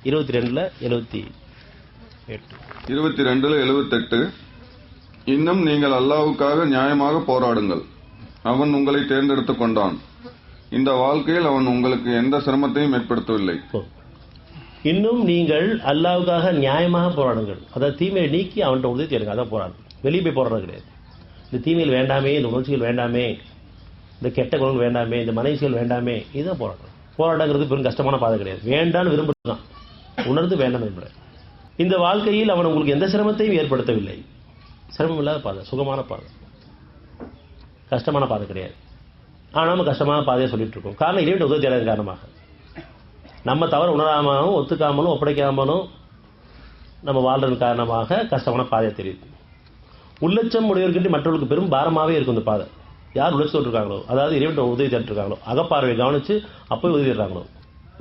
22ல் 78. 22ல் 78. இன்னும் நீங்கள் அல்லாஹ்வுக்காக நியாயமாக போராடுங்கள். அவன் உங்களை தேர்ந்தெடுத்துக் கொண்டான். இந்த வாழ்க்கையில் அவன் உங்களுக்கு எந்த சிரமத்தையும் ஏற்படுத்தவில்லை. இன்னும் நீங்கள் அல்லாஹ்வுக்காக நியாயமாக போராடுங்கள். அதாவது தீமையை நீக்கி அவன்கிட்ட உதவி தேடுங்க. அதான் போராடும். வெளியே போய் போராடுறது கிடையாது. இந்த தீமையில் வேண்டாமே, இந்த உணர்ச்சிகள் வேண்டாமே, இந்த கெட்ட குணங்கள் வேண்டாமே, இந்த மனைவிகள் வேண்டாமே, இதுதான் போராட்டம். போராட்டங்கிறது பெரும் கஷ்டமான பாதை கிடையாது. வேண்டான்னு விரும்புறதுதான், உணர்ந்து வேண்டாம் என்பது. இந்த வாழ்க்கையில் அவன் உங்களுக்கு எந்த சிரமத்தையும் ஏற்படுத்தவில்லை. சிரமம் இல்லாத பாதை, சுகமான பாதை, கஷ்டமான பாதை கிடையாது. ஆனால் நம்ம கஷ்டமான பாதையை சொல்லிட்டு இருக்கோம். காரணம் இறைவன் உதவி தேடாத காரணமாக. நம்ம தவறு உணராமலும் ஒத்துக்காமலும் ஒப்படைக்காமலும் நம்ம வாழ்றதன் காரணமாக கஷ்டமான பாதையை தெரியுது. உள்ளட்சம் உடையவர்கிட்ட மற்றவர்களுக்கு பெரும் பாரமாகவே இருக்கும் இந்த பாதை. யார் உள்ளட்சத்தோடு இருக்காங்களோ, அதாவது இறைவன் உதவி தேடிட்டு இருக்காங்களோ, அகப்பார்வை கவனிச்சு அப்போ உதவி தேடுறாங்களோ,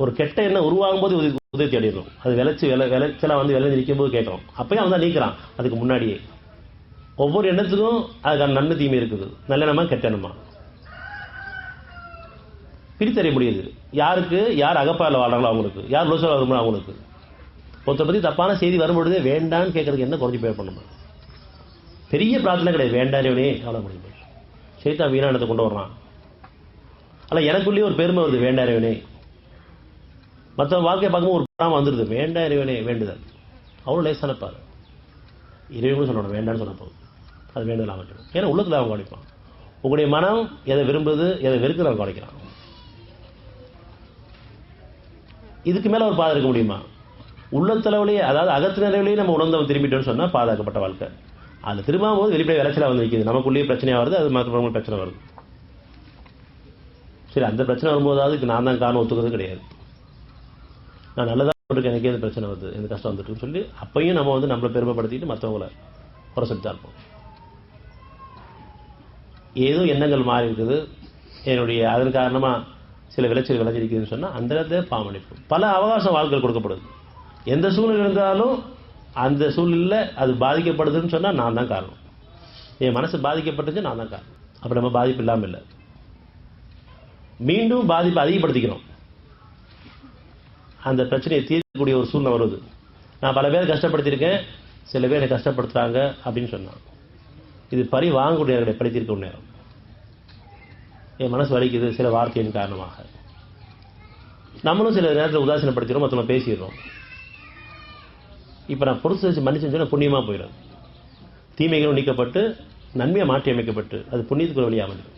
ஒரு கெட்ட எண்ணம் உருவாகும் போது உதவி தேடிடணும். அது விளைச்சலாக வந்து விளைஞ்சு நிற்கும் போது கேட்கணும். அப்பயும் அவன் தான் நீக்கிறான். அதுக்கு முன்னாடியே ஒவ்வொரு எண்ணத்துக்கும் அதுக்கான நன்மை தீமை இருக்குது. நல்ல எண்ணமா கெட்ட எண்ணமா பிரித்தறிய முடியுது. யாருக்கு யார் அகப்பாரில் வாழ்றாங்களோ அவங்களுக்கு, யார் லோசல் வருமோ அவங்களுக்கு. ஒருத்தரை பற்றி தப்பான செய்தி வரும்பொழுது வேண்டான்னு கேட்கறதுக்கு என்ன குறைஞ்சி போய் பண்ணணும். பெரிய பிரார்த்தனை கிடையாது. வேண்டானே அவ்வளோ முடியும். சைத்தான் வீணானத்தை கொண்டு வர்றான். ஆனால் எனக்குள்ளேயே ஒரு பெருமை வருது. வேண்டானே மற்ற வாழ்க்கையை பார்க்கும்போது ஒரு பராம வந்துடுது. வேண்டானே வேண்டுதல் அவ்வளோ லேசான பாரு. இறைவனும் சொல்லணும் வேண்டான்னு சொன்ன போதும். அது வேண்டுதல் அமைக்கணும். ஏன்னா உள்ளத்தில் அவன் கவனிப்பான். உங்களுடைய மனம் எதை விரும்புது எதை வெறுக்குது அவன் கவனிக்கிறான். இதுக்கு மேலே ஒரு பாதை இருக்க முடியுமா? உள்ளத்தளவுலேயே, அதாவது அகத்தினரையிலேயே நம்ம உணர்ந்தவன் திரும்பிட்டோன்னு சொன்னால் பாதுகாக்கப்பட்ட வாழ்க்கை. அது திரும்பும் போது வெளிப்படை விளைச்சலாக வந்து நிற்கிது. நமக்குள்ளேயே பிரச்சனையாக வருது, அது மற்றவங்களுக்கு பிரச்சனை வருது. சரி, அந்த பிரச்சனை வரும்போதாவது இதுக்கு நான் தான் காரணம் ஒத்துக்கிறது கிடையாது. நான் நல்லதாக இருக்கேன், எனக்கே இந்த பிரச்சனை வருது, எந்த கஷ்டம் வந்துட்டுன்னு சொல்லி அப்பையும் நம்ம வந்து நம்மளை பெருமைப்படுத்திட்டு மற்றவங்களை குறை சொல்லித்தான் இருப்போம். ஏதோ எண்ணங்கள் மாறி இருக்குது, என்னுடைய அதன் காரணமாக சில விளைச்சல் விளைஞ்சிருக்குதுன்னு சொன்னால் அந்த இடத்துல பாவமளிப்பு. பல அவகாசம் வாழ்க்கைகள் கொடுக்கப்படுது. எந்த சூழ்நிலை இருந்தாலும் அந்த சூழ்நிலையில் அது பாதிக்கப்படுதுன்னு சொன்னால் நான் தான் காரணம். என் மனசு பாதிக்கப்பட்டுச்சு, நான் தான் காரணம். அப்போ நம்ம பாதிப்பு இல்லாமல் இல்லை, மீண்டும் பாதிப்பை அதிகப்படுத்திக்கிறோம். அந்த பிரச்சனையை தீர்க்கக்கூடிய ஒரு சூழ்நிலை வருது. நான் பல பேர் கஷ்டப்படுத்தியிருக்கேன், சில பேர் என்னை கஷ்டப்படுத்துகிறாங்க அப்படின்னு சொன்னான். இது பறி வாங்கக்கூடிய நேரம், பழி தீர்க்க நேரம். என் மனசு வலிக்குது சில வார்த்தையின் காரணமாக. நம்மளும் சில நேரத்தில் உதாசீனப்படுத்திடுறோம், மற்றவங்க பேசிடுறோம். இப்போ நான் பொறுத்து வச்சு மன்னிச்சுன்னு சொன்னால் புண்ணியமாக போயிடும். தீமைகளும் நீக்கப்பட்டு நன்மையாக மாற்றி அமைக்கப்பட்டு அது புண்ணியத்துக்கு ஒரு வழியாக அமையும்.